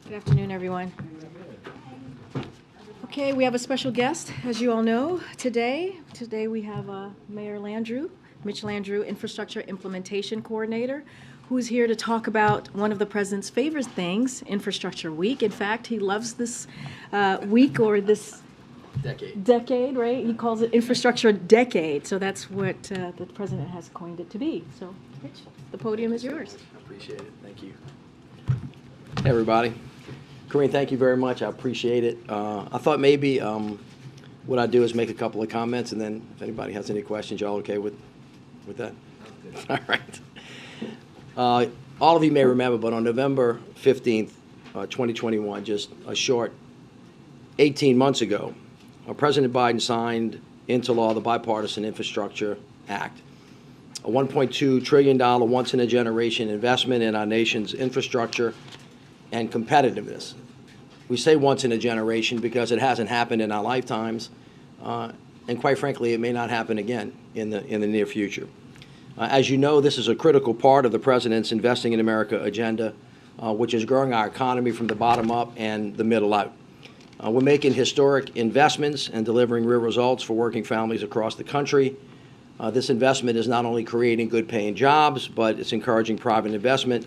Good afternoon, everyone. Okay, we have a special guest, as you all know, today. Today we have Mayor Landrieu, Mitch Landrieu, Infrastructure Implementation Coordinator, who's here to talk about one of the president's favorite things, Infrastructure Week. In fact, he loves this week or this decade, right? He calls it Infrastructure Decade. So that's what the president has coined it to be. So, Mitch, the podium is yours. I appreciate it. Thank you. Hey, everybody. Karine, thank you very much. I appreciate it. I thought maybe what I'd do is make a couple of comments, and then if anybody has any questions, y'all okay with that? All right. All of you may remember, but on November 15th, 2021, just a short 18 months ago, President Biden signed into law the Bipartisan Infrastructure Act, a $1.2 trillion once-in-a-generation investment in our nation's infrastructure and competitiveness. We say once in a generation because it hasn't happened in our lifetimes, and quite frankly, it may not happen again in the near future. As you know, this is a critical part of the President's Investing in America agenda, which is growing our economy from the bottom up and the middle out. We're making historic investments and delivering real results for working families across the country. This investment is not only creating good-paying jobs, but it's encouraging private investment,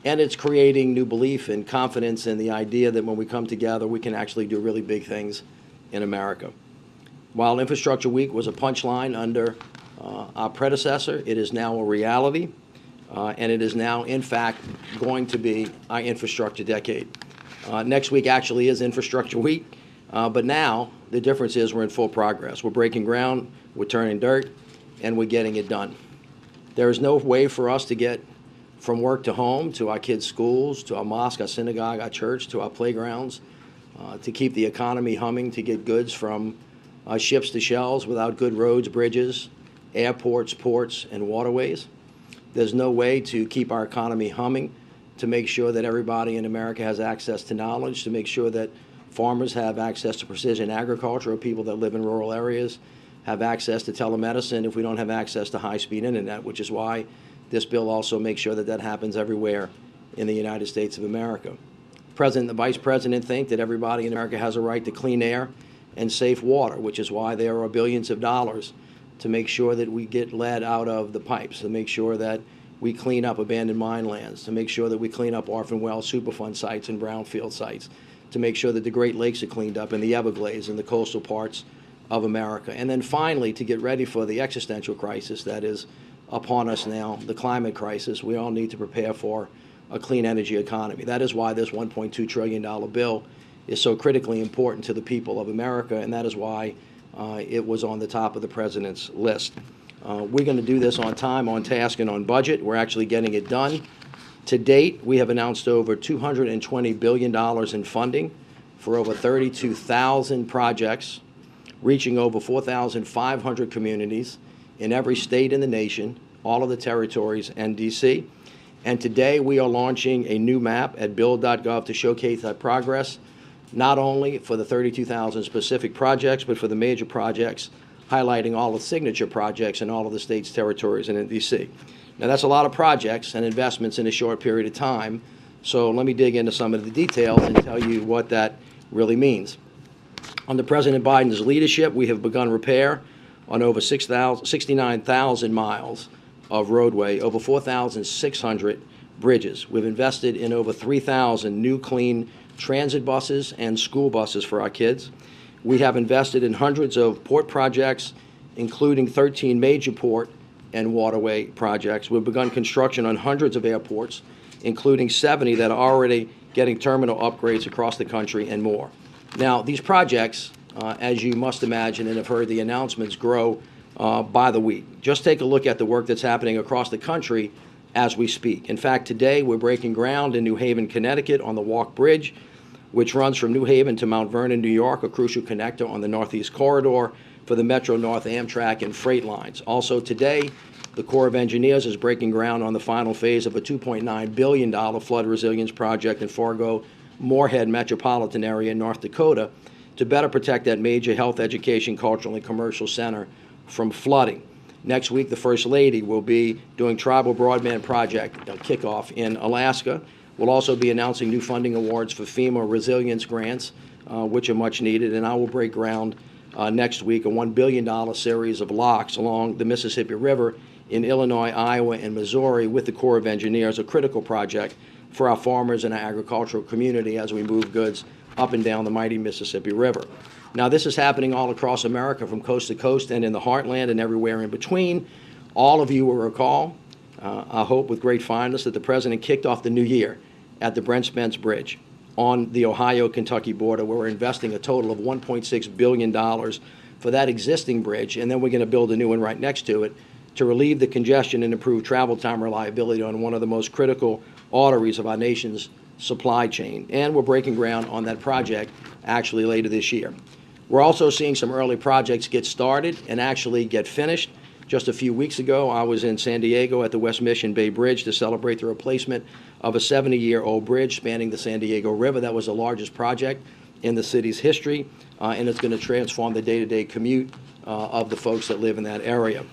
and it's creating new belief and confidence in the idea that when we come together, we can actually do really big things in America. While Infrastructure Week was a punchline under our predecessor, it is now a reality, and it is now, in fact, going to be our infrastructure decade. Next week actually is Infrastructure Week, but now the difference is we're in full progress. We're breaking ground, we're turning dirt, and we're getting it done. There is no way for us to get from work to home, to our kids' schools, to our mosque, our synagogue, our church, to our playgrounds, to keep the economy humming, to get goods from ships to shelves without good roads, bridges, airports, ports, and waterways. There's no way to keep our economy humming, to make sure that everybody in America has access to knowledge, to make sure that Farmers have access to precision agriculture, or people that live in rural areas have access to telemedicine if we don't have access to high-speed internet, which is why this bill also makes sure that that happens everywhere in the United States of America. The President and the Vice President think that everybody in America has a right to clean air and safe water, which is why there are billions of dollars to make sure that we get lead out of the pipes, to make sure that we clean up abandoned mine lands, to make sure that we clean up orphan well Superfund sites and brownfield sites, to make sure that the Great Lakes are cleaned up and the Everglades and the coastal parts of America. And then finally, to get ready for the existential crisis that is upon us now, the climate crisis, we all need to prepare for a clean energy economy. That is why this $1.2 trillion bill is so critically important to the people of America, and that is why it was on the top of the President's list. We're going to do this on time, on task, and on budget. We're actually getting it done. To date, we have announced over $220 billion in funding for over 32,000 projects, reaching over 4,500 communities in every state in the nation, all of the territories, and D.C. And today we are launching a new map at build.gov to showcase that progress, not only for the 32,000 specific projects, but for the major projects, highlighting all the signature projects in all of the states, territories, and in D.C. Now, that's a lot of projects and investments in a short period of time, so let me dig into some of the details and tell you what that really means. Under President Biden's leadership, we have begun repair on over 69,000 miles of roadway, over 4,600 bridges. We've invested in over 3,000 new clean transit buses and school buses for our kids. We have invested in hundreds of port projects, including 13 major port and waterway projects. We've begun construction on hundreds of airports, including 70 that are already getting terminal upgrades across the country and more. Now, these projects, as you must imagine and have heard the announcements, grow by the week. Just take a look at the work that's happening across the country as we speak. In fact, today we're breaking ground in New Haven, Connecticut on the Walk Bridge, which runs from New Haven to Mount Vernon, New York, a crucial connector on the Northeast Corridor for the Metro-North Amtrak and freight lines. Also today, the Corps of Engineers is breaking ground on the final phase of a $2.9 billion flood resilience project in Fargo-Moorhead metropolitan area in North Dakota to better protect that major health, education, cultural, and commercial center from flooding. Next week, the First Lady will be doing tribal broadband project kickoff in Alaska. We'll also be announcing new funding awards for FEMA resilience grants, which are much needed, and I will break ground next week, a $1 billion series of locks along the Mississippi River in Illinois, Iowa, and Missouri with the Corps of Engineers, a critical project for our farmers and our agricultural community as we move goods up and down the mighty Mississippi River. Now, this is happening all across America from coast to coast and in the heartland and everywhere in between. All of you will recall, I hope with great fondness, that the President kicked off the new year at the Brent Spence Bridge on the Ohio-Kentucky border, where we're investing a total of $1.6 billion for that existing bridge, and then we're going to build a new one right next to it to relieve the congestion and improve travel time reliability on one of the most critical arteries of our nation's supply chain. And we're breaking ground on that project actually later this year. We're also seeing some early projects get started and actually get finished. Just a few weeks ago, I was in San Diego at the West Mission Bay Bridge to celebrate the replacement of a 70-year-old bridge spanning the San Diego River. That was the largest project in the city's history, and it's going to transform the day-to-day commute of the folks that live in that area.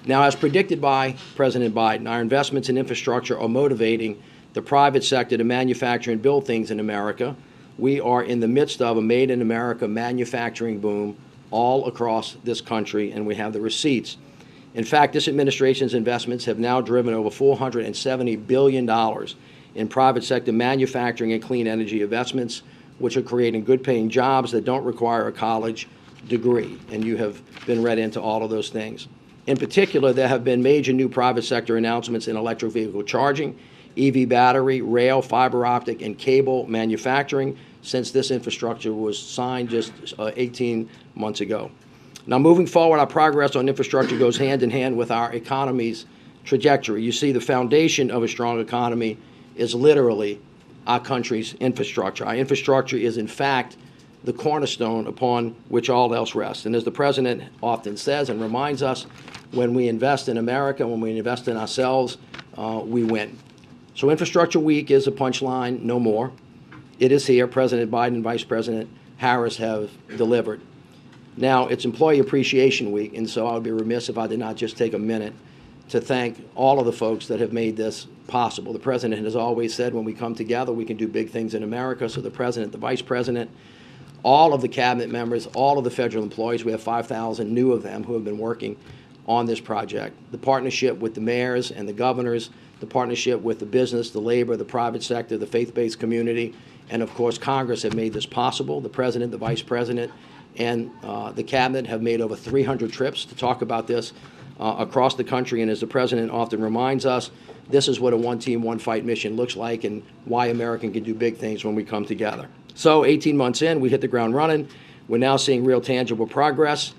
Now, as predicted by President Biden, our investments in infrastructure are motivating the private sector to manufacture and build things in America. We are in the midst of a made-in-America manufacturing boom all across this country, and we have the receipts. In fact, this administration's investments have now driven over $470 billion in private sector manufacturing and clean energy investments, which are creating good-paying jobs that don't require a college degree, and you have been read into all of those things. In particular, there have been major new private sector announcements in electric vehicle charging, EV battery, rail, fiber optic, and cable manufacturing since this infrastructure was signed just 18 months ago. Now, moving forward, our progress on infrastructure goes hand in hand with our economy's trajectory. You see, the foundation of a strong economy is literally our country's infrastructure. Our infrastructure is, in fact, the cornerstone upon which all else rests. And as the President often says and reminds us, when we invest in America, when we invest in ourselves, we win. So Infrastructure Week is a punchline, no more. It is here. President Biden and Vice President Harris have delivered. Now, it's Employee Appreciation Week, and so I would be remiss if I did not just take a minute to thank all of the folks that have made this possible. The President has always said when we come together, we can do big things in America. So the President, the Vice President, all of the cabinet members, all of the federal employees, we have 5,000 new of them who have been working on this project. The partnership with the mayors and the governors, the partnership with the business, the labor, the private sector, the faith-based community, and of course Congress have made this possible. The President, the Vice President, and the cabinet have made over 300 trips to talk about this across the country. And as the President often reminds us, this is what a one team, one fight mission looks like and why America can do big things when we come together. So 18 months in, we hit the ground running. We're now seeing real tangible progress,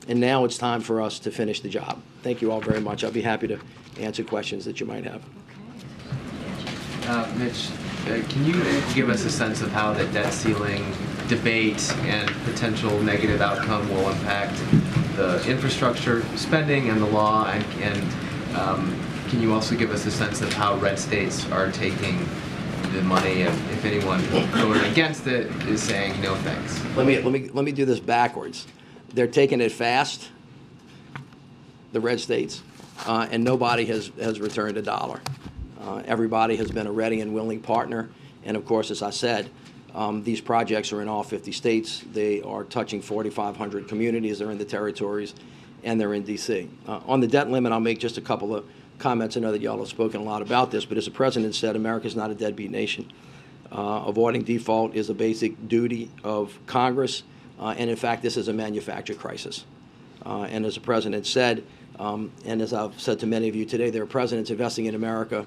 and now it's time for us to finish the job. Thank you all very much. I'll be happy to answer questions that you might have. Mitch, can you give us a sense of how the debt ceiling debate and potential negative outcome will impact the infrastructure spending and the law, and can you also give us a sense of how red states are taking the money, and if anyone voted against it is saying no thanks? Let me do this backwards. They're taking it fast, the red states, and nobody has returned a dollar. Everybody has been a ready and willing partner, and of course, as I said, these projects are in all 50 states. They are touching 4,500 communities. They're in the territories, and they're in D.C. On the debt limit, I'll make just a couple of comments. I know that y'all have spoken a lot about this, but as the President said, America's not a deadbeat nation. Avoiding default is a basic duty of Congress, and in fact, this is a manufactured crisis. And as the President said, and as I've said to many of you today, there are presidents investing in America.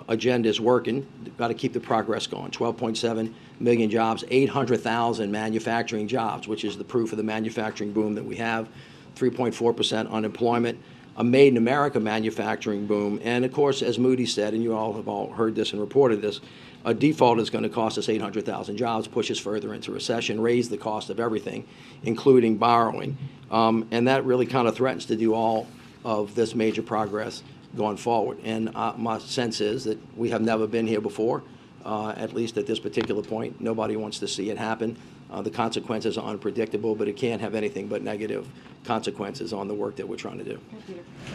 Agenda is working. They've got to keep the progress going. 12.7 million jobs, 800,000 manufacturing jobs, which is the proof of the manufacturing boom that we have. 3.4% unemployment, a made in America manufacturing boom. And of course, as Moody said, and you all have all heard this and reported this, a default is going to cost us 800,000 jobs, push us further into recession, raise the cost of everything, including borrowing. And that really kind of threatens to do all of this major progress going forward. And my sense is that we have never been here before, at least at this particular point. Nobody wants to see it happen. The consequences are unpredictable, but it can't have anything but negative consequences on the work that we're trying to do.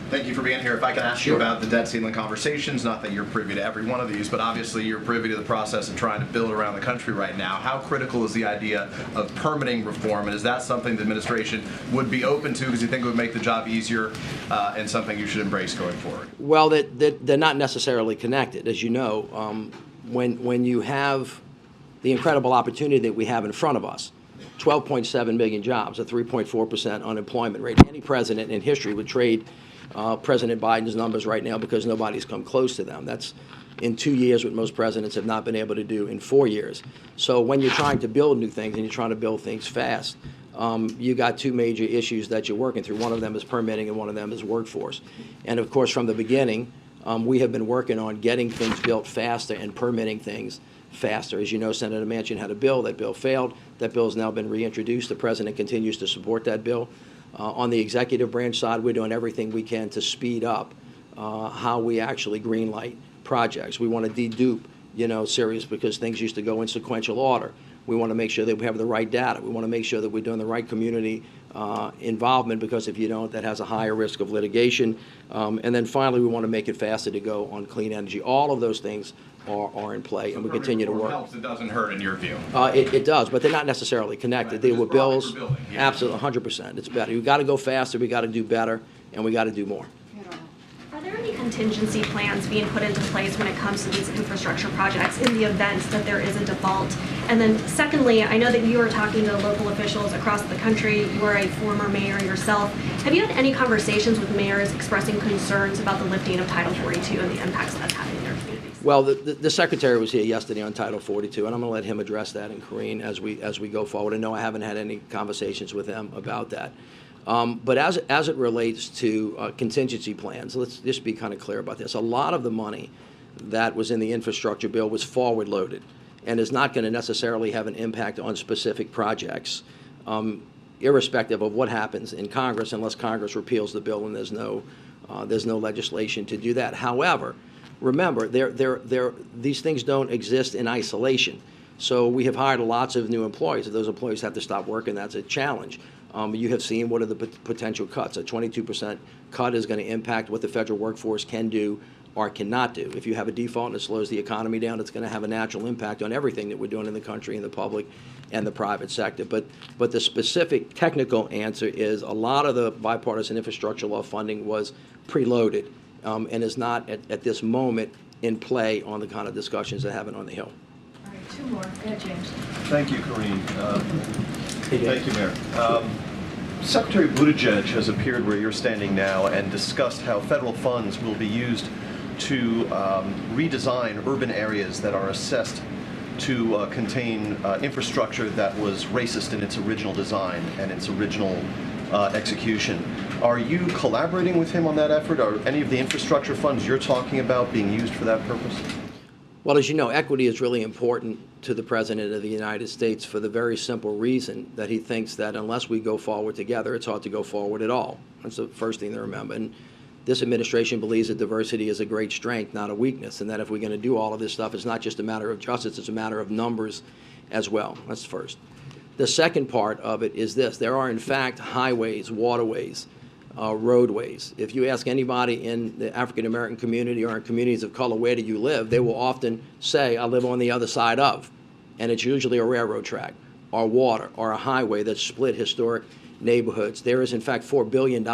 Thank you for being here. If I can ask you about the debt ceiling conversations, not that you're privy to every one of these, but obviously you're privy to the process of trying to build around the country right now. How critical is the idea of permitting reform, and is that something the administration would be open to because you think it would make the job easier and something you should embrace going forward? Well, they're not necessarily connected. As you know, when you have the incredible opportunity that we have in front of us, 12.7 million jobs, a 3.4% unemployment rate. Any president in history would trade President Biden's numbers right now because nobody's come close to them. That's in 2 years what most presidents have not been able to do in 4 years. So when you're trying to build new things and you're trying to build things fast, you got two major issues that you're working through. One of them is permitting and one of them is workforce. And of course, from the beginning, we have been working on getting things built faster and permitting things faster. As you know, Senator Manchin had a bill. That bill failed. That bill has now been reintroduced. The President continues to support that bill. On the executive branch side, we're doing everything we can to speed up how we actually greenlight projects. We want to dedupe, series because things used to go in sequential order. We want to make sure that we have the right data. We want to make sure that we're doing the right community involvement, because if you don't, that has a higher risk of litigation. And then finally, we want to make it faster to go on clean energy. All of those things are in play, and we continue to work. Helps, it doesn't hurt in your view? It does, but they're not necessarily connected. Right, They were bills. building, yeah. Absolutely, 100%. It's better. We've got to go faster, we got to do better, and we got to do more. Are there any contingency plans being put into place when it comes to these infrastructure projects in the event that there is a default? And then secondly, I know that you are talking to local officials across the country. You are a former mayor yourself. Have you had any conversations with mayors expressing concerns about the lifting of Title 42 and the impacts that's having in their communities? Well, the Secretary was here yesterday on Title 42, and I'm going to let him address that, and Karine, as we go forward. And no, I haven't had any conversations with them about that. But as it relates to contingency plans, let's just be kind of clear about this. A lot of the money that was in the infrastructure bill was forward-loaded and is not going to necessarily have an impact on specific projects, irrespective of what happens in Congress, unless Congress repeals the bill and there's no legislation to do that. However, remember, these things don't exist in isolation. So we have hired lots of new employees. If those employees have to stop working, that's a challenge. You have seen what are the potential cuts. A 22% cut is going to impact what the federal workforce can do or cannot do. If you have a default and it slows the economy down, it's going to have a natural impact on everything that we're doing in the country, in the public and the private sector. But the specific technical answer is a lot of the bipartisan infrastructure law funding was preloaded and is not at this moment in play on the kind of discussions that happen on the Hill. All right, two more. Go ahead, James. Thank you, Karine. Thank you, Mayor. Secretary Buttigieg has appeared where you're standing now and discussed how federal funds will be used to redesign urban areas that are assessed to contain infrastructure that was racist in its original design and its original execution. Are you collaborating with him on that effort? Are any of the infrastructure funds you're talking about being used for that purpose? Well, as you know, equity is really important to the President of the United States for the very simple reason that he thinks that unless we go forward together, it's hard to go forward at all. That's the first thing to remember. And this administration believes that diversity is a great strength, not a weakness, and that if we're going to do all of this stuff, it's not just a matter of justice, it's a matter of numbers as well. That's first. The second part of it is this. There are, in fact, highways, waterways, roadways. If you ask anybody in the African-American community or in communities of color, where do you live, they will often say, I live on the other side of. And it's usually a railroad track or water or a highway that split historic neighborhoods. There is, in fact, $4 billion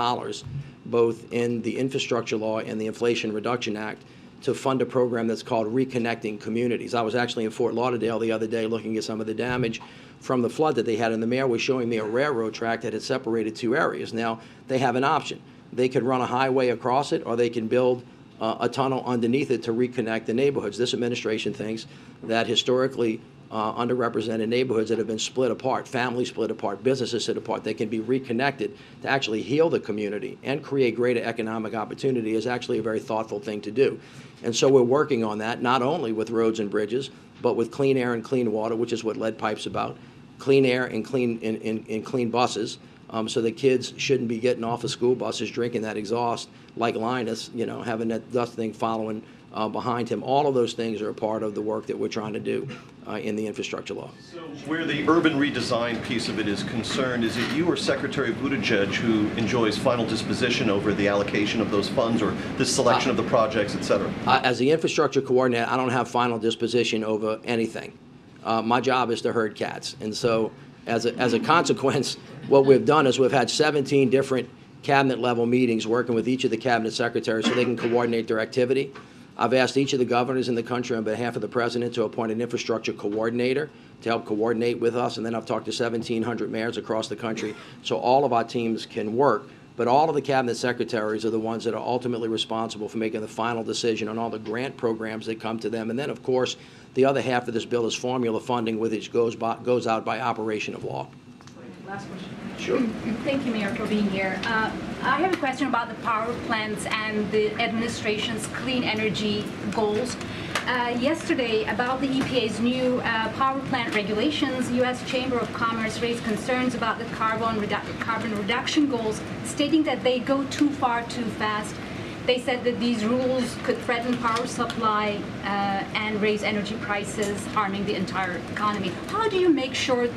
both in the infrastructure law and the Inflation Reduction Act to fund a program that's called Reconnecting Communities. I was actually in Fort Lauderdale the other day looking at some of the damage from the flood that they had, and the mayor was showing me a railroad track that had separated two areas. Now, they have an option. They could run a highway across it, or they can build a tunnel underneath it to reconnect the neighborhoods. This administration thinks that historically underrepresented neighborhoods that have been split apart, families split apart, businesses split apart, they can be reconnected to actually heal the community and create greater economic opportunity is actually a very thoughtful thing to do. And so we're working on that, not only with roads and bridges, but with clean air and clean water, which is what Lead Pipe's about, clean air and clean buses, so the kids shouldn't be getting off of school buses drinking that exhaust like Linus, having that dust thing following behind him. All of those things are a part of the work that we're trying to do in the infrastructure law. So where the urban redesign piece of it is concerned, is it you or Secretary Buttigieg who enjoys final disposition over the allocation of those funds or the selection of the projects, et cetera? As the infrastructure coordinator, I don't have final disposition over anything. My job is to herd cats. And so as a consequence, what we've done is we've had 17 different cabinet level meetings working with each of the cabinet secretaries so they can coordinate their activity. I've asked each of the governors in the country on behalf of the president to appoint an infrastructure coordinator to help coordinate with us, and then I've talked to 1,700 mayors across the country so all of our teams can work. But all of the cabinet secretaries are the ones that are ultimately responsible for making the final decision on all the grant programs that come to them. And then, of course, the other half of this bill is formula funding, which goes out by operation of law. Last question. Sure. Thank you, Mayor, for being here. I have a question about the power plants and the administration's clean energy goals. Yesterday, about the EPA's new power plant regulations, U.S. Chamber of Commerce raised concerns about the carbon reduction goals, stating that they go too far too fast. They said that these rules could threaten power supply and raise energy prices, harming the entire economy. How do you make sure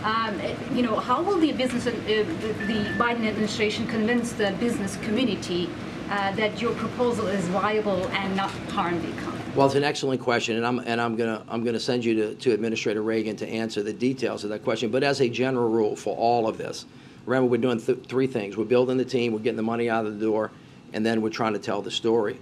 how will the Biden administration convince the business community that your proposal is viable and not harm the economy? Well, it's an excellent question, and I'm gonna send you to Administrator Reagan to answer the details of that question. But as a general rule for all of this, remember we're doing three things: we're building the team, we're getting the money out of the door, and then we're trying to tell the story.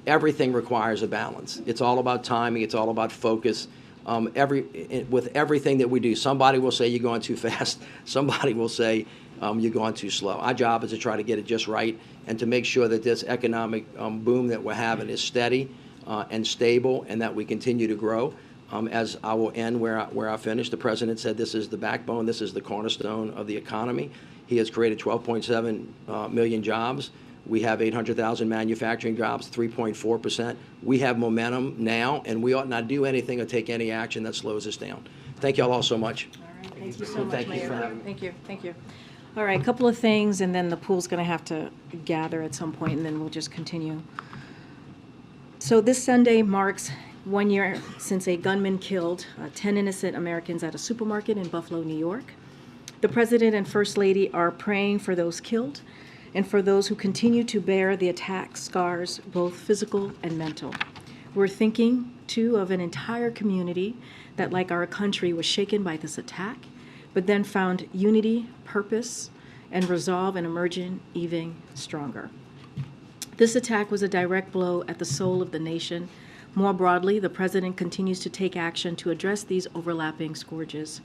Everything requires a balance. It's all about timing. It's all about focus. With everything that we do, somebody will say you're going too fast. Somebody will say you're going too slow. Our job is to try to get it just right and to make sure that this economic boom that we're having is steady and stable and that we continue to grow. As I will end where I finished, the President said this is the backbone, this is the cornerstone of the economy. He has created 12.7 million jobs. We have 800,000 manufacturing jobs, 3.4%. We have momentum now, and we ought not do anything or take any action that slows us down. Thank you all so much. All right, thank you so much, Thank you Mayor. for having me. Thank you. All right, a couple of things, and then the pool's going to have to gather at some point, and then we'll just continue. So this Sunday marks 1 year since a gunman killed 10 innocent Americans at a supermarket in Buffalo, New York. The President and First Lady are praying for those killed and for those who continue to bear the attack scars, both physical and mental. We're thinking, too, of an entire community that, like our country, was shaken by this attack, but then found unity, purpose, and resolve and emerging even stronger. This attack was a direct blow at the soul of the nation. More broadly, the President continues to take action to address these overlapping scourges.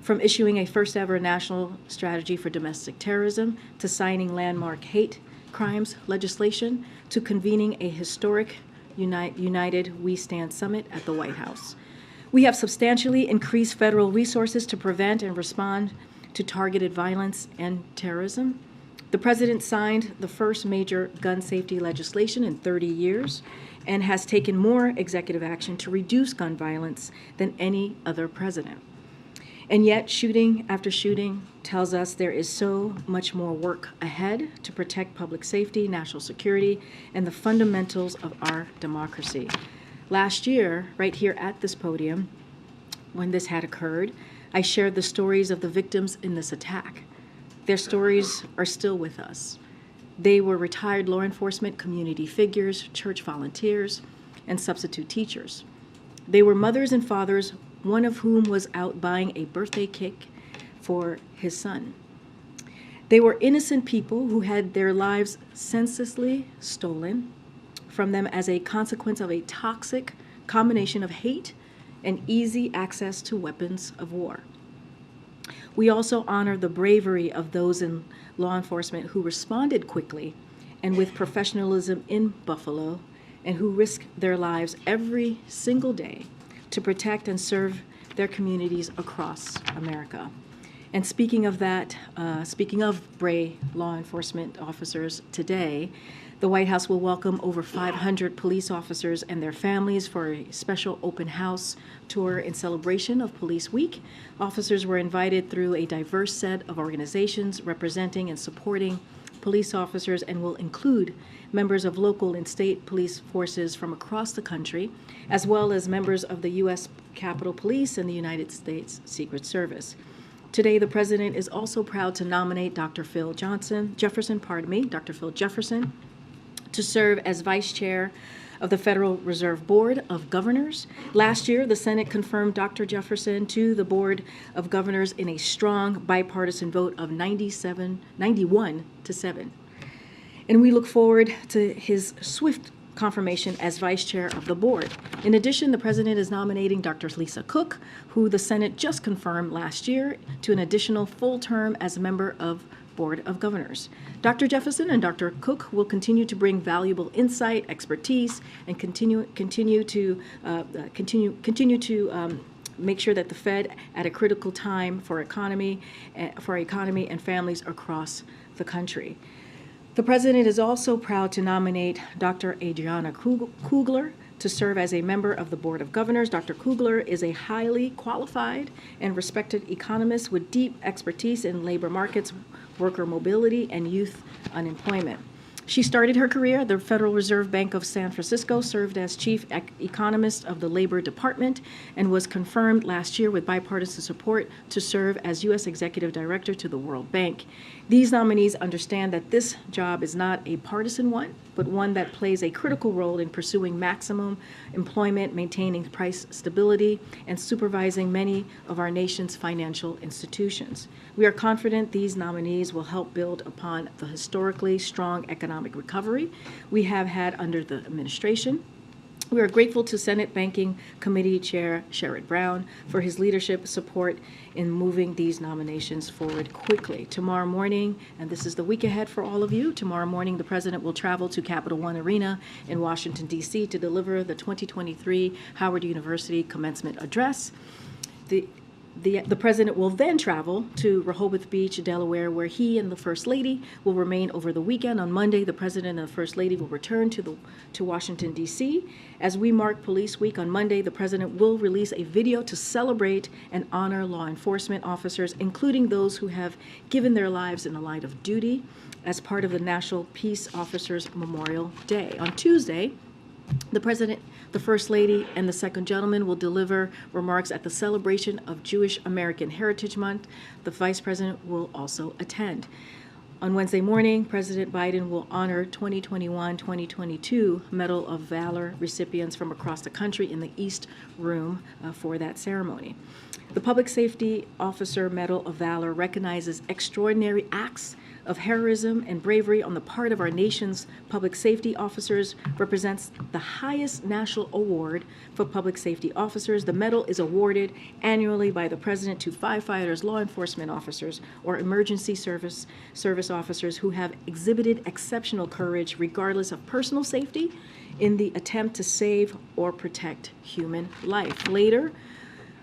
From issuing a first-ever national strategy for domestic terrorism, to signing landmark hate crimes legislation, to convening a historic United We Stand Summit at the White House. We have substantially increased federal resources to prevent and respond to targeted violence and terrorism. The President signed the first major gun safety legislation in 30 years and has taken more executive action to reduce gun violence than any other president. And yet, shooting after shooting tells us there is so much more work ahead to protect public safety, national security, and the fundamentals of our democracy. Last year, right here at this podium, when this had occurred, I shared the stories of the victims in this attack. Their stories are still with us. They were retired law enforcement, community figures, church volunteers, and substitute teachers. They were mothers and fathers, one of whom was out buying a birthday cake for his son. They were innocent people who had their lives senselessly stolen from them as a consequence of a toxic combination of hate and easy access to weapons of war. We also honor the bravery of those in law enforcement who responded quickly and with professionalism in Buffalo, and who risk their lives every single day to protect and serve their communities across America. And speaking of that, speaking of brave law enforcement officers today, the White House will welcome over 500 police officers and their families for a special open house tour in celebration of Police Week. Officers were invited through a diverse set of organizations representing and supporting police officers and will include members of local and state police forces from across the country, as well as members of the U.S. Capitol Police and the United States Secret Service. Today, the President is also proud to nominate Dr. Phil Jefferson, to serve as Vice Chair of the Federal Reserve Board of Governors. Last year, the Senate confirmed Dr. Jefferson to the Board of Governors in a strong bipartisan vote of 91-7. And we look forward to his swift confirmation as Vice Chair of the Board. In addition, the President is nominating Dr. Lisa Cook, who the Senate just confirmed last year, to an additional full term as a member of Board of Governors. Dr. Jefferson and Dr. Cook will continue to bring valuable insight, expertise, and continue to make sure that the Fed, at a critical time for our economy and families across the country. The President is also proud to nominate Dr. Adriana Kugler to serve as a member of the Board of Governors. Dr. Kugler is a highly qualified and respected economist with deep expertise in labor markets, worker mobility, and youth unemployment. She started her career at the Federal Reserve Bank of San Francisco, served as chief economist of the Labor Department, and was confirmed last year with bipartisan support to serve as U.S. Executive Director to the World Bank. These nominees understand that this job is not a partisan one, but one that plays a critical role in pursuing maximum employment, maintaining price stability, and supervising many of our nation's financial institutions. We are confident these nominees will help build upon the historically strong economic recovery we have had under the administration. We are grateful to Senate Banking Committee Chair Sherrod Brown for his leadership support in moving these nominations forward quickly. Tomorrow morning, and this is the week ahead for all of you, tomorrow morning the President will travel to Capital One Arena in Washington, D.C. to deliver the 2023 Howard University commencement address. The President will then travel to Rehoboth Beach, Delaware, where he and the First Lady will remain over the weekend. On Monday, the President and the First Lady will return to Washington, D.C. As we mark Police Week on Monday, the President will release a video to celebrate and honor law enforcement officers, including those who have given their lives in the line of duty as part of the National Peace Officers Memorial Day. On Tuesday, The President, the First Lady, and the Second Gentleman will deliver remarks at the celebration of Jewish American Heritage Month. The Vice President will also attend. On Wednesday morning, President Biden will honor 2021-2022 Medal of Valor recipients from across the country in the East Room for that ceremony. The Public Safety Officer Medal of Valor recognizes extraordinary acts of heroism and bravery on the part of our nation's public safety officers, represents the highest national award for public safety officers. The medal is awarded annually by the President to firefighters, law enforcement officers, or emergency service officers who have exhibited exceptional courage regardless of personal safety in the attempt to save or protect human life. Later,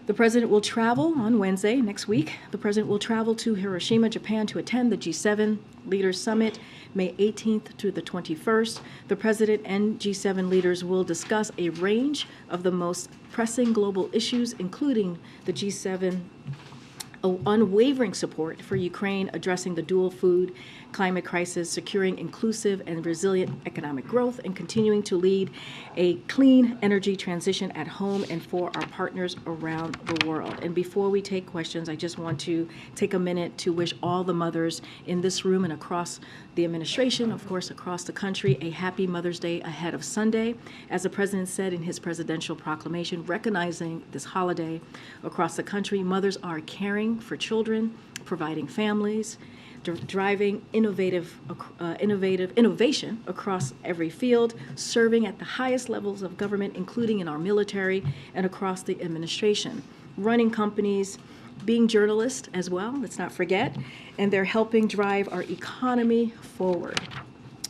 the President will travel on Wednesday, next week. The President will travel to Hiroshima, Japan to attend the G7 Leaders Summit, May 18th through the 21st. The President and G7 leaders will discuss a range of the most pressing global issues, including the G7 unwavering support for Ukraine, addressing the dual food climate crisis, securing inclusive and resilient economic growth, and continuing to lead a clean energy transition at home and for our partners around the world. And before we take questions, I just want to take a minute to wish all the mothers in this room and across the administration, of course, across the country, a happy Mother's Day ahead of Sunday. As the President said in his presidential proclamation, recognizing this holiday across the country, mothers are caring for children, providing families, driving innovation across every field, serving at the highest levels of government, including in our military and across the administration, running companies, being journalists as well, let's not forget, and they're helping drive our economy forward.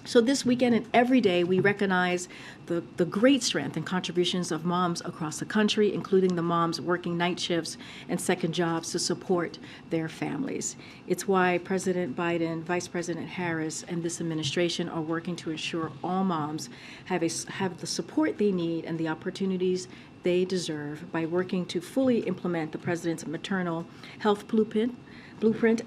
So this weekend and every day, we recognize the great strength and contributions of moms across the country, including the moms working night shifts and second jobs to support their families. It's why President Biden, Vice President Harris, and this administration are working to ensure all moms have the support they need and the opportunities they deserve by working to fully implement the President's maternal health blueprint,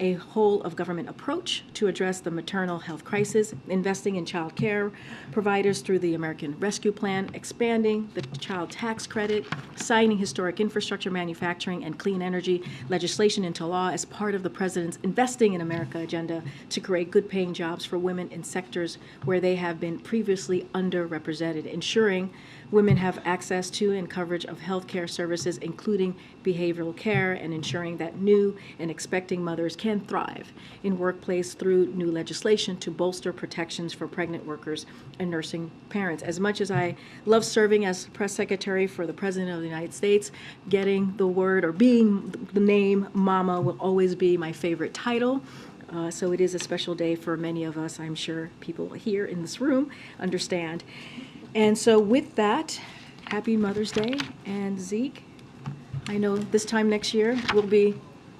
a whole-of-government approach to address the maternal health crisis, investing in child care providers through the American Rescue Plan, expanding the child tax credit, signing historic infrastructure, manufacturing, and clean energy legislation into law as part of the President's Investing in America agenda to create good-paying jobs for women in sectors where they have been previously underrepresented, ensuring women have access to and coverage of health care services, including behavioral care, and ensuring that new and expecting mothers can thrive in workplace through new legislation to bolster protections for pregnant workers and nursing parents. As much as I love serving as press secretary for the President of the United States, getting the word or being the name Mama will always be my favorite title. So it is a special day for many of us. I'm sure people here in this room understand. And so with that, happy Mother's Day. And Zeke, I know this time next year we'll be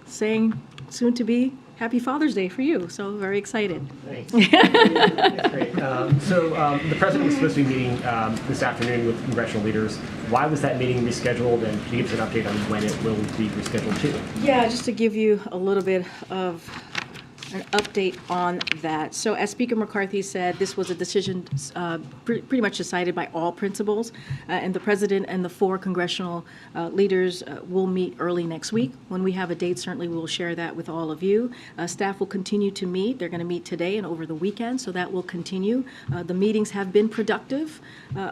saying soon to be Happy Father's Day for you. So very excited. Thanks. That's great. The President was supposed to be meeting this afternoon with congressional leaders. Why was that meeting rescheduled, and can you give us an update on when it will be rescheduled to? Yeah, just to give you a little bit of an update on that. So as Speaker McCarthy said, this was a decision pretty much decided by all principals, and the President and the 4 congressional leaders will meet early next week. When we have a date, certainly we will share that with all of you. Staff will continue to meet. They're going to meet today and over the weekend, so that will continue. The meetings have been productive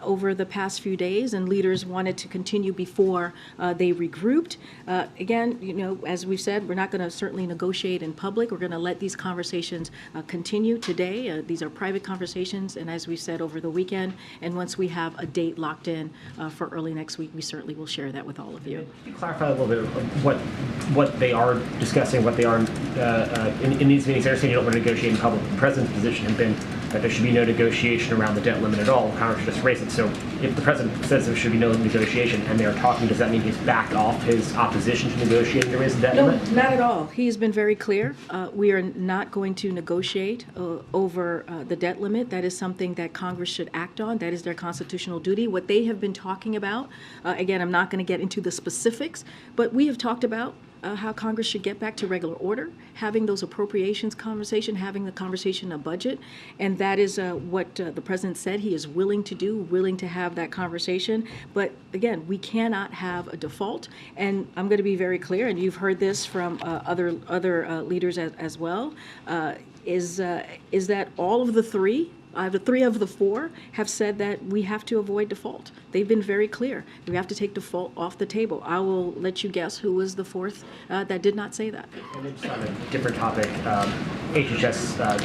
over the past few days, and leaders wanted to continue before they regrouped. Again, you know, as we've said, we're not going to certainly negotiate in public. We're going to let these conversations continue today. These are private conversations, and as we said, over the weekend. And once we have a date locked in for early next week, we certainly will share that with all of you. Can you clarify a little bit of what they are discussing, what they are in these meetings? They're saying you don't want to negotiate in public. The President's position had been that there should be no negotiation around the debt limit at all. Congress should just raise it. So if the President says there should be no negotiation and they're talking, does that mean he's backed off his opposition to negotiating to raise the debt limit? No, not at all. He's been very clear. We are not going to negotiate over the debt limit. That is something that Congress should act on. That is their constitutional duty. What they have been talking about, again, I'm not going to get into the specifics, but we have talked about how Congress should get back to regular order, having those appropriations conversation, having the conversation of budget, and that is what the president said he is willing to do, willing to have that conversation. But again, we cannot have a default, and I'm going to be very clear, and you've heard this from other leaders as well, is that all of the three of the four have said that we have to avoid default. They've been very clear. We have to take default off the table. I will let you guess who was the fourth that did not say that. And then just on a different topic, HHS about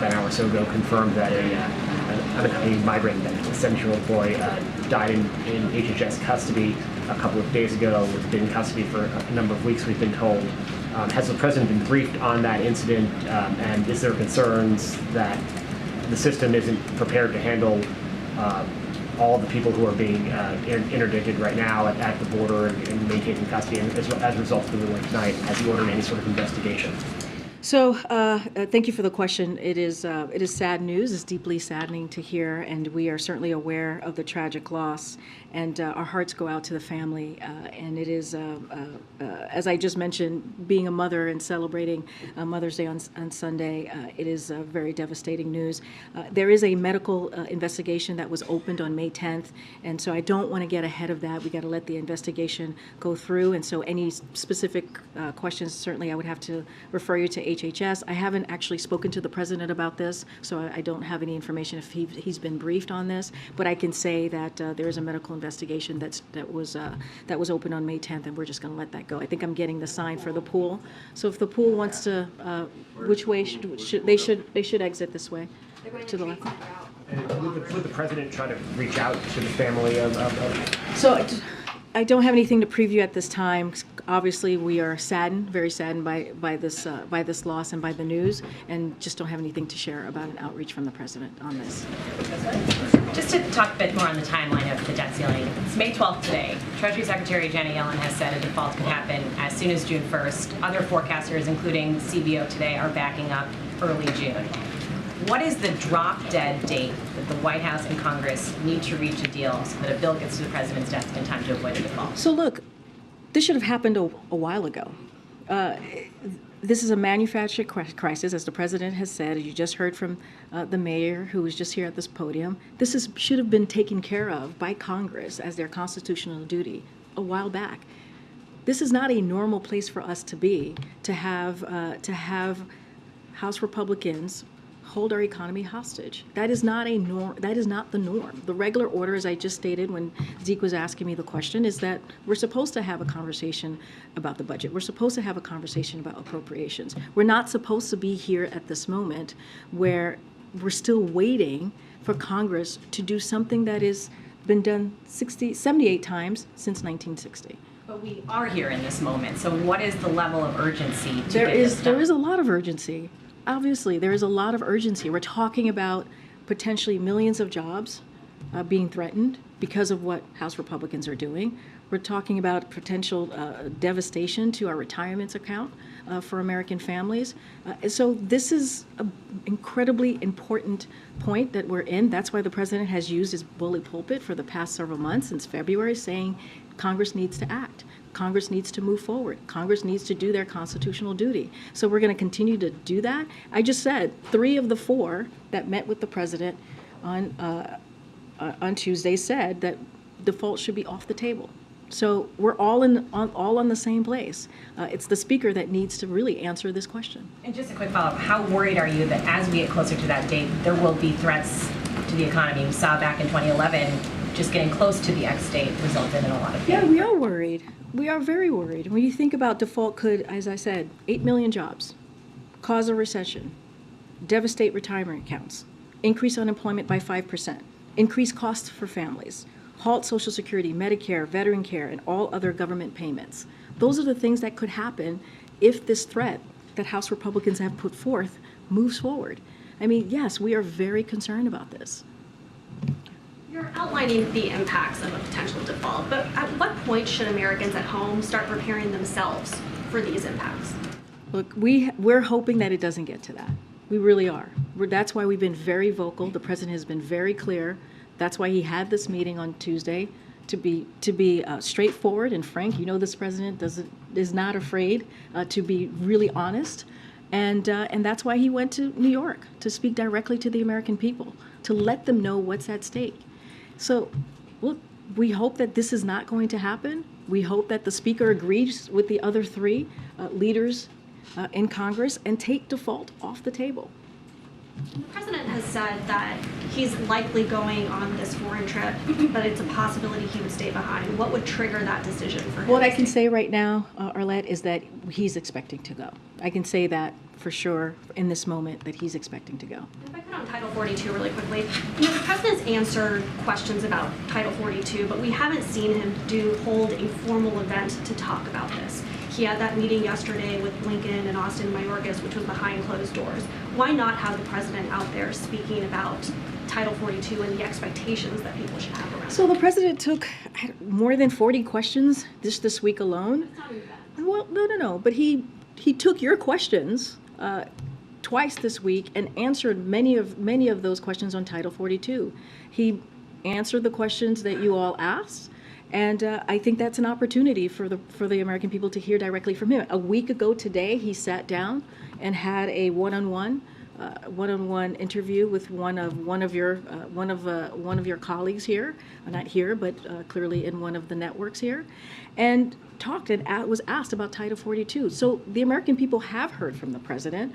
an hour or so ago confirmed that an unaccompanied migrant, that a 7-year-old boy, died in HHS custody a couple of days ago. Has been in custody for a number of weeks, we've been told. Has the president been briefed on that incident, and is there concerns that the system isn't prepared to handle all the people who are being interdicted right now at the border and maintaining custody, and as a result of the ruling tonight? Has he ordered any sort of investigation? So thank you for the question. It is sad news. It's deeply saddening to hear, and we are certainly aware of the tragic loss, and our hearts go out to the family. And it is, as I just mentioned, being a mother and celebrating Mother's Day on Sunday, it is very devastating news. There is a medical investigation that was opened on May 10th, and so I don't want to get ahead of that. We got to let the investigation go through, and so any specific questions, certainly I would have to refer you to HHS. I haven't actually spoken to the president about this, so I don't have any information if he's been briefed on this. But I can say that there is a medical investigation that was open on May 10th, and we're just going to let that go. I think I'm getting the sign for the pool. So if the pool wants to, which way should they should exit this way, to the left. And would the president try to reach out to the family of So I don't have anything to preview at this time. Obviously, we are saddened, very saddened by this loss and by the news, and just don't have anything to share about an outreach from the president on this. Just to talk a bit more on the timeline of the debt ceiling, it's May 12th today. Treasury Secretary Janet Yellen has said a default could happen as soon as June 1st. Other forecasters, including CBO today, are backing up early June. What is the drop-dead date that the White House and Congress need to reach a deal so that a bill gets to the president's desk in time to avoid a default? So look, this should have happened a while ago. This is a manufactured crisis, as the president has said. You just heard from the mayor, who was just here at this podium. This should have been taken care of by Congress as their constitutional duty a while back. This is not a normal place for us to be, to have House Republicans hold our economy hostage. That is not a norm. That is not the norm. The regular order, as I just stated when Zeke was asking me the question, is that we're supposed to have a conversation about the budget. We're supposed to have a conversation about appropriations. We're not supposed to be here at this moment where we're still waiting for Congress to do something that has been done 78 times since 1960. But we are here in this moment, so what is the level of urgency to There get this done? is a lot of urgency. Obviously, there is a lot of urgency. We're talking about potentially millions of jobs being threatened because of what House Republicans are doing. We're talking about potential devastation to our retirement account for American families. So this is an incredibly important point that we're in. That's why the president has used his bully pulpit for the past several months, since February, saying Congress needs to act. Congress needs to move forward. Congress needs to do their constitutional duty. So we're going to continue to do that. I just said 3 of the 4 that met with the president on Tuesday said that default should be off the table. So we're all on the same place. It's the speaker that needs to really answer this question. And just a quick follow-up, how worried are you that as we get closer to that date, there will be threats to the economy? We saw back in 2011, just getting close to the X date resulted in a lot of Yeah, we are worried. We are very worried. When you think about default could, as I said, 8 million jobs, cause a recession, devastate retirement accounts, increase unemployment by 5%, increase costs for families, halt Social Security, Medicare, veteran care, and all other government payments. Those are the things that could happen if this threat that House Republicans have put forth moves forward. I mean, yes, we are very concerned about this. You're outlining the impacts of a potential default, but at what point should Americans at home start preparing themselves for these impacts? Look, we're hoping that it doesn't get to that. We really are. That's why we've been very vocal. The president has been very clear. That's why he had this meeting on Tuesday to be straightforward and frank. You know, this president is not afraid to be really honest, and that's why he went to New York, to speak directly to the American people, to let them know what's at stake. So, look, we hope that this is not going to happen. We hope that the Speaker agrees with the other three leaders in Congress and take default off the table. The president has said that he's likely going on this foreign trip, but it's a possibility he would stay behind. What would trigger that decision for him? What I can say right now, Arlette, is that he's expecting to go. I can say that for sure in this moment, that he's expecting to go. If I could on Title 42 really quickly. You know, the president's answered questions about Title 42, but we haven't seen him hold a formal event to talk about this. He had that meeting yesterday with Lincoln and Austin Mayorkas, which was behind closed doors. Why not have the president out there speaking about Title 42 and the expectations that people should have around it? So the president took more than 40 questions this week alone. It's not even bad. Well, no. But he took your questions twice this week and answered many of those questions on Title 42. He answered the questions that you all asked. And I think that's an opportunity for the American people to hear directly from him. A week ago today, he sat down and had a one-on-one interview with one of your colleagues here, not here, but clearly in one of the networks here, and talked and was asked about Title 42. So the American people have heard from the president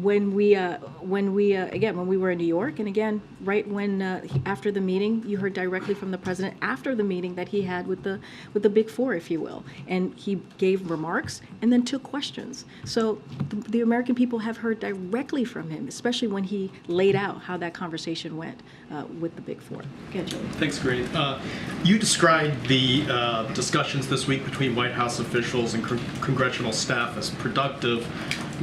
when we were in New York, and again right when after the meeting, you heard directly from the president after the meeting that he had with the Big Four, if you will, and he gave remarks and then took questions. So the American people have heard directly from him, especially when he laid out how that conversation went with the Big Four. Go ahead, Joey. Thanks, Karine. You described the discussions this week between White House officials and congressional staff as productive.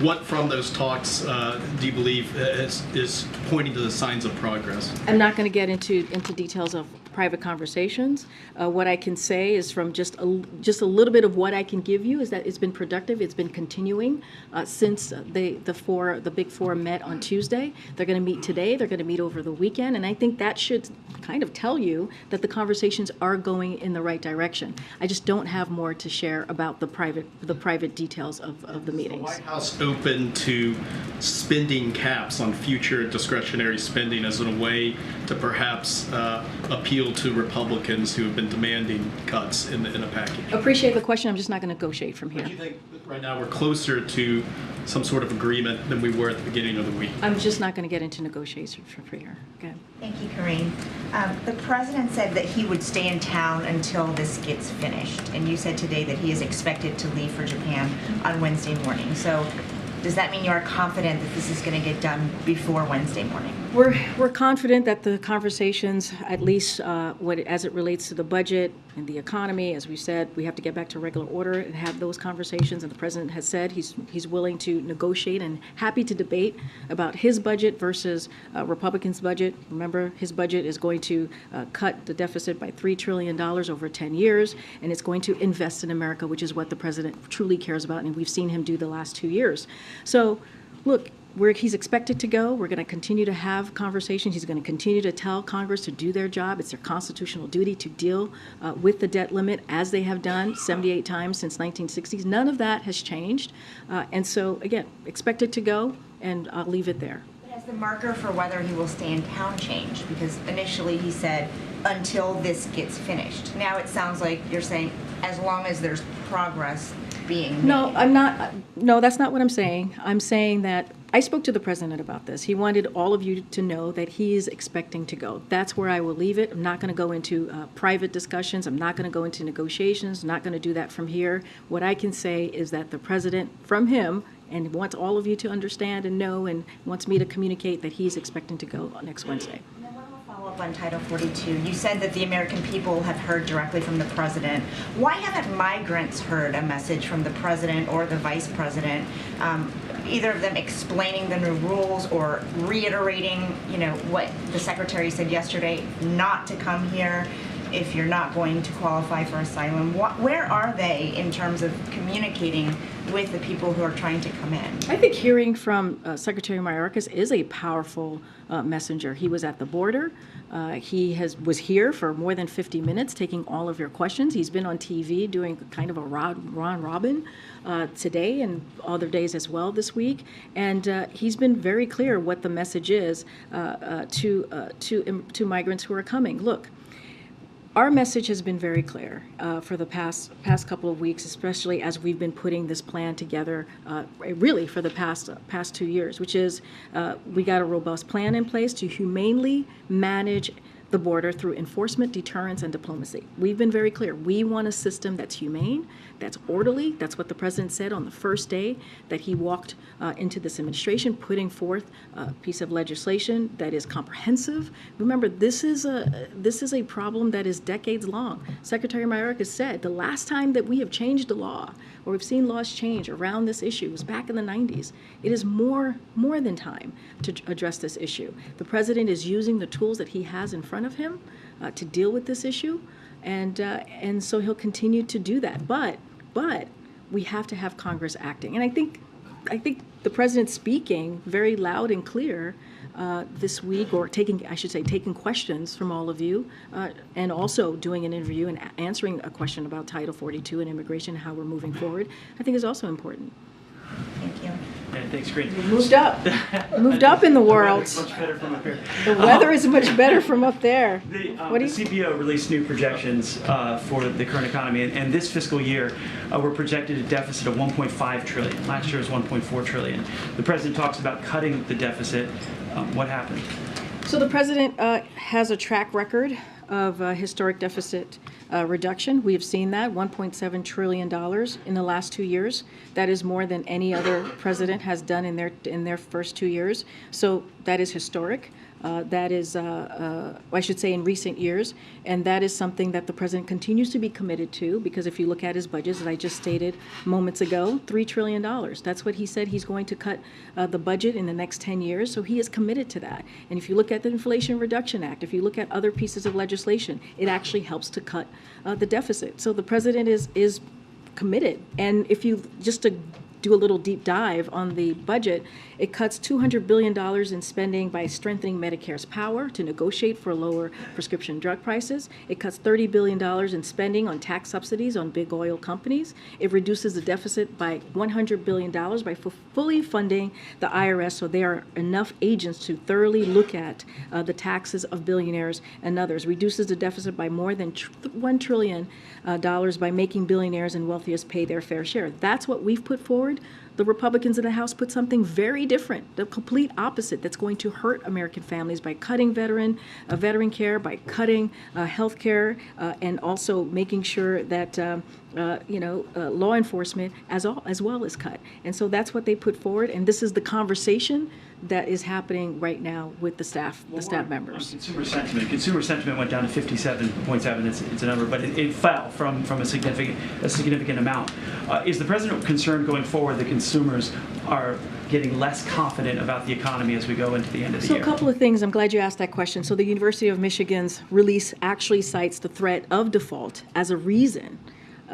What from those talks do you believe is pointing to the signs of progress? I'm not going to get into details of private conversations. What I can say is from just a little bit of what I can give you is that it's been productive. It's been continuing since the Big Four met on Tuesday. They're going to meet today. They're going to meet over the weekend, and I think that should kind of tell you that the conversations are going in the right direction. I just don't have more to share about the private details of the meetings. Is the White House open to spending caps on future discretionary spending as a way to perhaps appeal to Republicans who have been demanding cuts in a package? Appreciate the question. I'm just not going to negotiate from here. Do you think that right now we're closer to some sort of agreement than we were at the beginning of the week? I'm just not going to get into negotiations from here. Okay. Thank you, Karine. The president said that he would stay in town until this gets finished, and you said today that he is expected to leave for Japan on Wednesday morning. So does that mean you are confident that this is going to get done before Wednesday morning? We're confident that the conversations, at least as it relates to the budget and the economy, as we said, we have to get back to regular order and have those conversations. And the president has said he's willing to negotiate and happy to debate about his budget versus Republicans' budget. Remember, his budget is going to cut the deficit by $3 trillion over 10 years, and it's going to invest in America, which is what the president truly cares about, and we've seen him do the last 2 years. So, look, he's expected to go. We're going to continue to have conversations. He's going to continue to tell Congress to do their job. It's their constitutional duty to deal with the debt limit, as they have done 78 times since 1960s. None of that has changed. And so, again, expected to go, and I'll leave it there. But has the marker for whether he will stay in town changed? Because initially he said, until this gets finished. Now it sounds like you're saying, as long as there's progress being made. No, I'm not. No, that's not what I'm saying. I'm saying that I spoke to the president about this. He wanted all of you to know that he is expecting to go. That's where I will leave it. I'm not going to go into private discussions. I'm not going to go into negotiations. I'm not going to do that from here. What I can say is that the president, from him, and wants all of you to understand and know, and wants me to communicate that he's expecting to go next Wednesday. Follow up on Title 42. You said that the American people have heard directly from the president. Why haven't migrants heard a message from the president or the vice president, either of them explaining the new rules or reiterating, what the secretary said yesterday, not to come here if you're not going to qualify for asylum? Where are they in terms of communicating with the people who are trying to come in? I think hearing from Secretary Mayorkas is a powerful messenger. He was at the border. He was here for more than 50 minutes taking all of your questions. He's been on TV doing kind of a Ron Robin today and other days as well this week. And he's been very clear what the message is to migrants who are coming. Look, our message has been very clear for the past couple of weeks, especially as we've been putting this plan together, really for the past 2 years, which is we got a robust plan in place to humanely manage the border through enforcement, deterrence, and diplomacy. We've been very clear. We want a system that's humane, that's orderly. That's what the president said on the first day that he walked into this administration, putting forth a piece of legislation that is comprehensive. Remember, this is a problem that is decades long. Secretary Mayorkas said the last time that we have changed a law or we've seen laws change around this issue was back in the 90s. It is more than time to address this issue. The president is using the tools that he has in front of him to deal with this issue, and so he'll continue to do that. But we have to have Congress acting, and I think the president speaking very loud and clear this week, or taking questions from all of you, and also doing an interview and answering a question about Title 42 and immigration, how we're moving forward, I think is also important. Thank you. And thanks, Karine. Moved up in the world. Much better from up here. The weather is much better from up there. The What do you- CBO released new projections for the current economy, and this fiscal year we're projected a deficit of 1.5 trillion. Last year was 1.4 trillion. The president talks about cutting the deficit. What happened? So the president has a track record of historic deficit reduction. We have seen that, $1.7 trillion in the last 2 years. That is more than any other president has done in their first 2 years. So that is historic. That is, I should say, in recent years, and that is something that the president continues to be committed to, because if you look at his budget, as I just stated moments ago, $3 trillion. That's what he said he's going to cut the budget in the next 10 years, so he is committed to that. And if you look at the Inflation Reduction Act, if you look at other pieces of legislation, it actually helps to cut the deficit. So the president is committed. And if you, just to do a little deep dive on the budget, it cuts $200 billion in spending by strengthening Medicare's power to negotiate for lower prescription drug prices. It cuts $30 billion in spending on tax subsidies on big oil companies. It reduces the deficit by $100 billion by fully funding the IRS, so there are enough agents to thoroughly look at the taxes of billionaires and others. Reduces the deficit by more than $1 trillion by making billionaires and wealthiest pay their fair share. That's what we've put forward. The Republicans in the House put something very different, the complete opposite, that's going to hurt American families by cutting veteran care, by cutting health care, and also making sure that law enforcement as well is cut. And so that's what they put forward, and this is the conversation that is happening right now with the staff members. Consumer sentiment went down to 57.7. It's a number, but it fell from a significant amount. Is the president concerned going forward that consumers are getting less confident about the economy as we go into the end of the year? So a couple of things. I'm glad you asked that question. So the University of Michigan's release actually cites the threat of default as a reason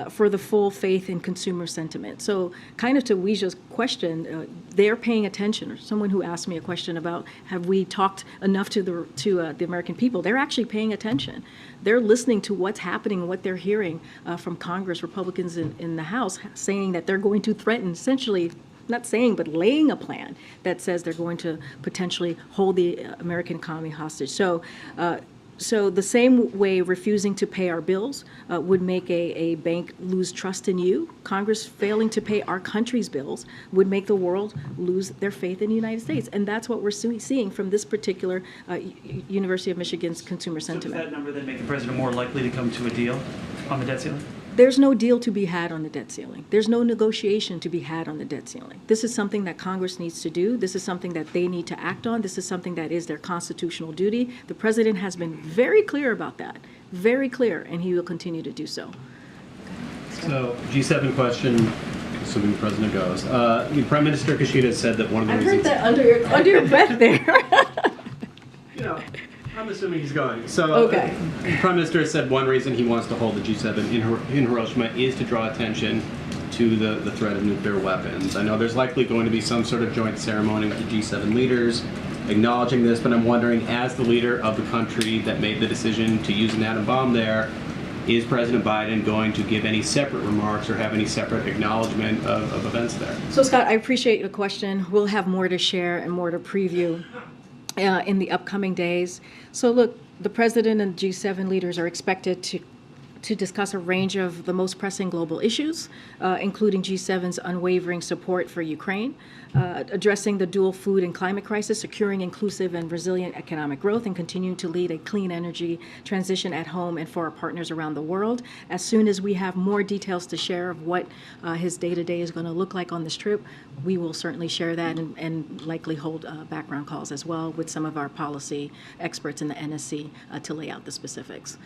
for the full faith in consumer sentiment. So kind of to Weijie's question, they're paying attention, or someone who asked me a question about have we talked enough to the American people, they're actually paying attention. They're listening to what's happening and what they're hearing from Congress, Republicans in the House, saying that they're going to threaten, essentially, not saying, but laying a plan that says they're going to potentially hold the American economy hostage. So the same way refusing to pay our bills would make a bank lose trust in you, Congress failing to pay our country's bills would make the world lose their faith in the United States. And that's what we're seeing from this particular University of Michigan's consumer sentiment. So does that number then make the president more likely to come to a deal on the debt ceiling? There's no deal to be had on the debt ceiling. There's no negotiation to be had on the debt ceiling. This is something that Congress needs to do. This is something that they need to act on. This is something that is their constitutional duty. The president has been very clear about that, very clear, and he will continue to do so. So, G7 question, assuming the president goes. Prime Minister Kishida said that one of the reasons... I heard that under your breath there. I'm assuming he's going. So, okay. The Prime Minister has said one reason he wants to hold the G7 in Hiroshima is to draw attention to the threat of nuclear weapons. I know there's likely going to be some sort of joint ceremony with the G7 leaders acknowledging this, but I'm wondering, as the leader of the country that made the decision to use an atom bomb there, is President Biden going to give any separate remarks or have any separate acknowledgement of events there? So, Scott, I appreciate the question. We'll have more to share and more to preview in the upcoming days. So, look, the President and G7 leaders are expected to discuss a range of the most pressing global issues, including G7's unwavering support for Ukraine, addressing the dual food and climate crisis, securing inclusive and resilient economic growth, and continuing to lead a clean energy transition at home and for our partners around the world. As soon as we have more details to share of what his day-to-day is going to look like on this trip, we will certainly share that and likely hold background calls as well with some of our policy experts in the NSC to lay out the specifics.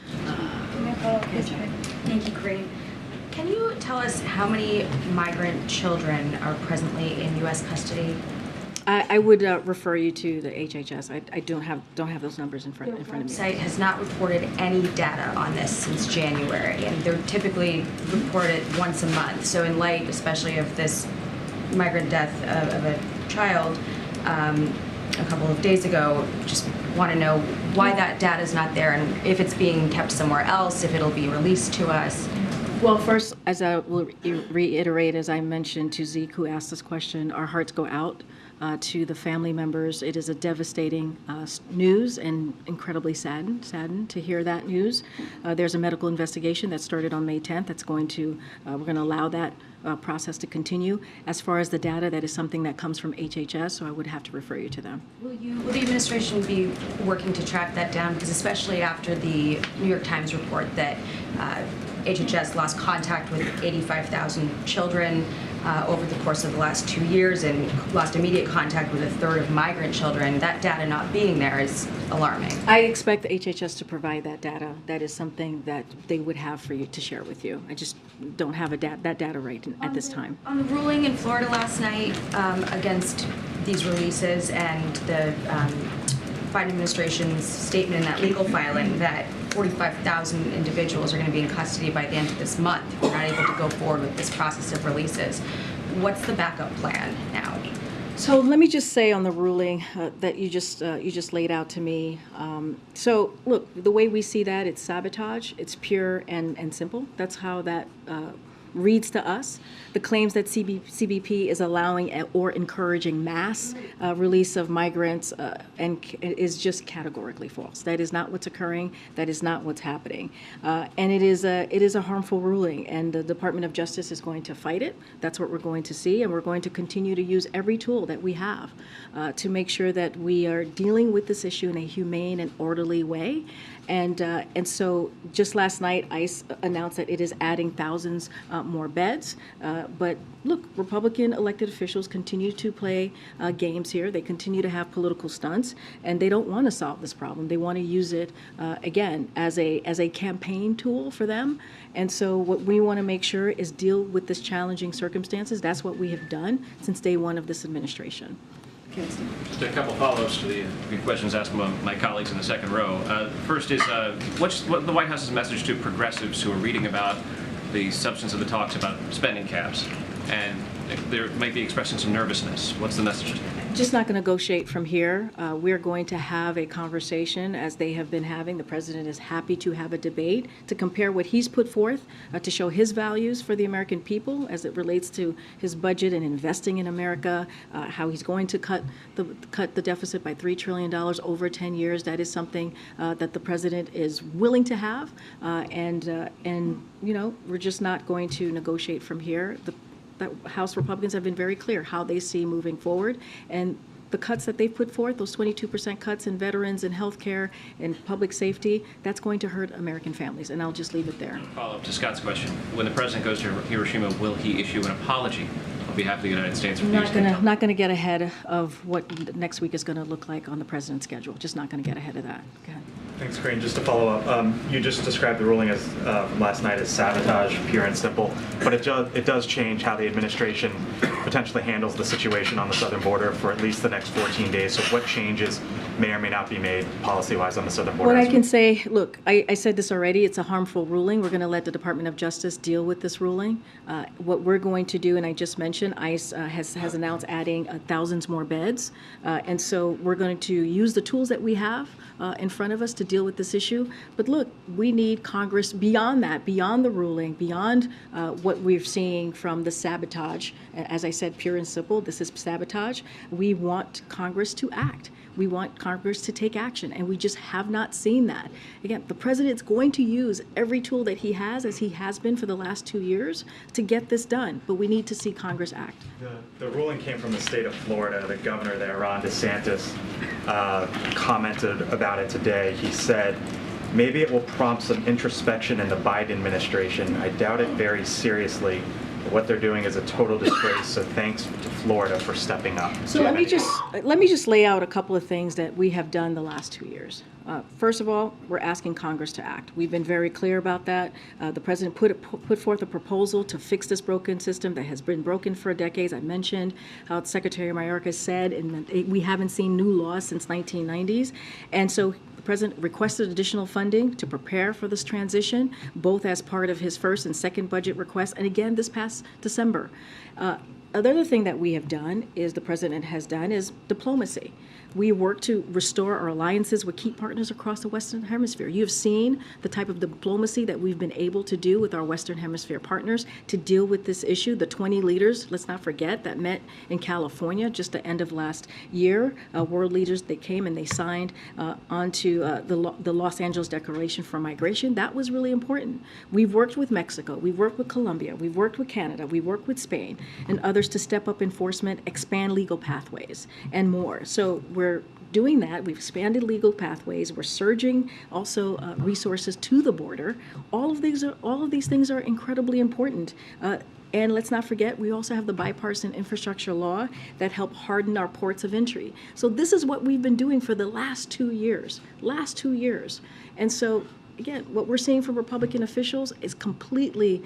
Thank you, Karine. Can you tell us how many migrant children are presently in U.S. custody? I would refer you to the HHS. I don't have those numbers in front of me. The website has not reported any data on this since January, and they're typically reported once a month. So in light, especially of this migrant death of a child a couple of days ago, just want to know why that data is not there and if it's being kept somewhere else, if it'll be released to us. Well, first, as I will reiterate, as I mentioned to Zeke, who asked this question, our hearts go out to the family members. It is a devastating news and incredibly saddened to hear that news. There's a medical investigation that started on May 10th. That's we're going to allow that process to continue. As far as the data, that is something that comes from HHS, so I would have to refer you to them. Will the administration be working to track that down? Because especially after the New York Times report that HHS lost contact with 85,000 children over the course of the last 2 years and lost immediate contact with a third of migrant children, that data not being there is alarming. I expect the HHS to provide that data. That is something that they would have for you to share with you. I just don't have that data right at this time. On the ruling in Florida last night against these releases and the Biden administration's statement in that legal filing that 45,000 individuals are going to be in custody by the end of this month. We're not able to go forward with this process of releases. What's the backup plan now? So let me just say on the ruling that you just laid out to me. So look, the way we see that, it's sabotage. It's pure and simple. That's how that reads to us. The claims that CBP is allowing or encouraging mass release of migrants and is just categorically false. That is not what's occurring. That is not what's happening. And it is a harmful ruling, and the Department of Justice is going to fight it. That's what we're going to see, and we're going to continue to use every tool that we have to make sure that we are dealing with this issue in a humane and orderly way. And so just last night, ICE announced that it is adding thousands more beds. But look, Republican elected officials continue to play games here. They continue to have political stunts, and they don't want to solve this problem. They want to use it, again, as a campaign tool for them. And so what we want to make sure is deal with this challenging circumstances. That's what we have done since day one of this administration. Just a couple follow-ups to the questions asked by my colleagues in the second row. First is, what's the White House's message to progressives who are reading about the substance of the talks about spending caps, and there might be expressing some nervousness? What's the message? Just not going to negotiate from here. We're going to have a conversation as they have been having. The president is happy to have a debate to compare what he's put forth to show his values for the American people as it relates to his budget and investing in America, how he's going to cut the deficit by $3 trillion over 10 years. That is something that the president is willing to have. And you know, we're just not going to negotiate from here. That House Republicans have been very clear how they see moving forward, and the cuts that they've put forth, those 22% cuts in veterans and health care and public safety, that's going to hurt American families, and I'll just leave it there. Follow up to Scott's question. When the president goes to Hiroshima, will he issue an apology on behalf of the United States? Not going to get ahead of what next week is going to look like on the president's schedule. Just not going to get ahead of that. Go ahead. Thanks, Karine. Just to follow up, you just described the ruling as from last night as sabotage, pure and simple, but it does change how the administration potentially handles the situation on the southern border for at least the next 14 days. So what changes may or may not be made policy-wise on the southern border? What I can say, look, I said this already, it's a harmful ruling. We're going to let the Department of Justice deal with this ruling. What we're going to do, and I just mentioned, ICE has announced adding thousands more beds. And so we're going to use the tools that we have in front of us to deal with this issue. But look, we need Congress beyond that, beyond the ruling, beyond what we're seeing from the sabotage. As I said, pure and simple, this is sabotage. We want Congress to act. We want Congress to take action, and we just have not seen that. Again, the president's going to use every tool that he has, as he has been for the last 2 years, to get this done, but we need to see Congress act. The ruling came from the state of Florida. The governor there, Ron DeSantis, commented about it today. He said, maybe it will prompt some introspection in the Biden administration. I doubt it very seriously. What they're doing is a total disgrace, so thanks to Florida for stepping up. So let me just lay out a couple of things that we have done the last 2 years. First of all, we're asking Congress to act. We've been very clear about that. The president put forth a proposal to fix this broken system that has been broken for decades. I mentioned how Secretary Mayorkas said, and we haven't seen new laws since 1990s. And so the president requested additional funding to prepare for this transition, both as part of his first and second budget request, and again this past December. Another thing that we have done is the president has done is diplomacy. We work to restore our alliances with key partners across the Western Hemisphere. You've seen the type of diplomacy that we've been able to do with our Western Hemisphere partners to deal with this issue. The 20 leaders, let's not forget, that met in California just the end of last year, world leaders, they came and they signed onto the Los Angeles Declaration for Migration. That was really important. We've worked with Mexico, we've worked with Colombia, we've worked with Canada, we've worked with Spain and others to step up enforcement, expand legal pathways, and more. So we're doing that. We've expanded legal pathways. We're surging also resources to the border. All of these things are incredibly important. And let's not forget, we also have the bipartisan infrastructure law that help harden our ports of entry. So this is what we've been doing for the last 2 years. And so, again, what we're seeing from Republican officials is completely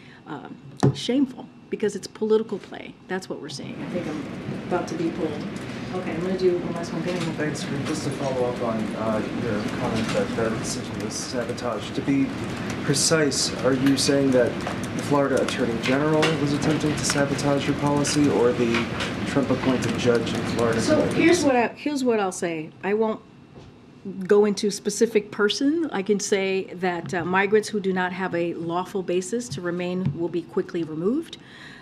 shameful because it's political play. That's what we're seeing. I think I'm about to be pulled. Okay, I'm going to do one last one. Thanks, Karine. Just to follow up on your comment that the decision was sabotage. To be precise, are you saying that the Florida Attorney General was attempting to sabotage your policy, or the Trump-appointed judge in Florida? So here's what I'll say. I won't go into specific person. I can say that migrants who do not have a lawful basis to remain will be quickly removed,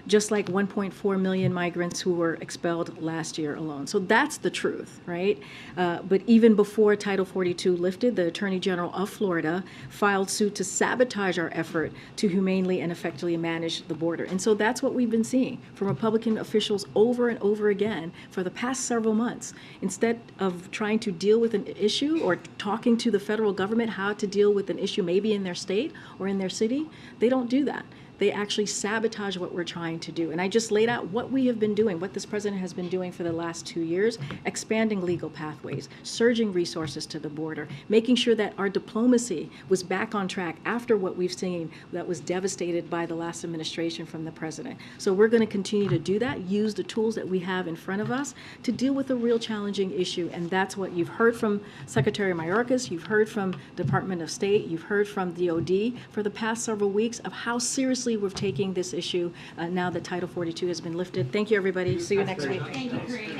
just like 1.4 million migrants who were expelled last year alone. So that's the truth, right? But even before Title 42 lifted, the Attorney General of Florida filed suit to sabotage our effort to humanely and effectively manage the border. And so that's what we've been seeing from Republican officials over and over again for the past several months. Instead of trying to deal with an issue or talking to the federal government how to deal with an issue maybe in their state or in their city, they don't do that. They actually sabotage what we're trying to do. And I just laid out what we have been doing, what this president has been doing for the last 2 years, expanding legal pathways, surging resources to the border, making sure that our diplomacy was back on track after what we've seen that was devastated by the last administration from the president. So we're going to continue to do that, use the tools that we have in front of us to deal with a real challenging issue. And that's what you've heard from Secretary Mayorkas, you've heard from Department of State, you've heard from DOD for the past several weeks of how seriously we're taking this issue now that Title 42 has been lifted. Thank you, everybody. See you next week. Thank you, Karine.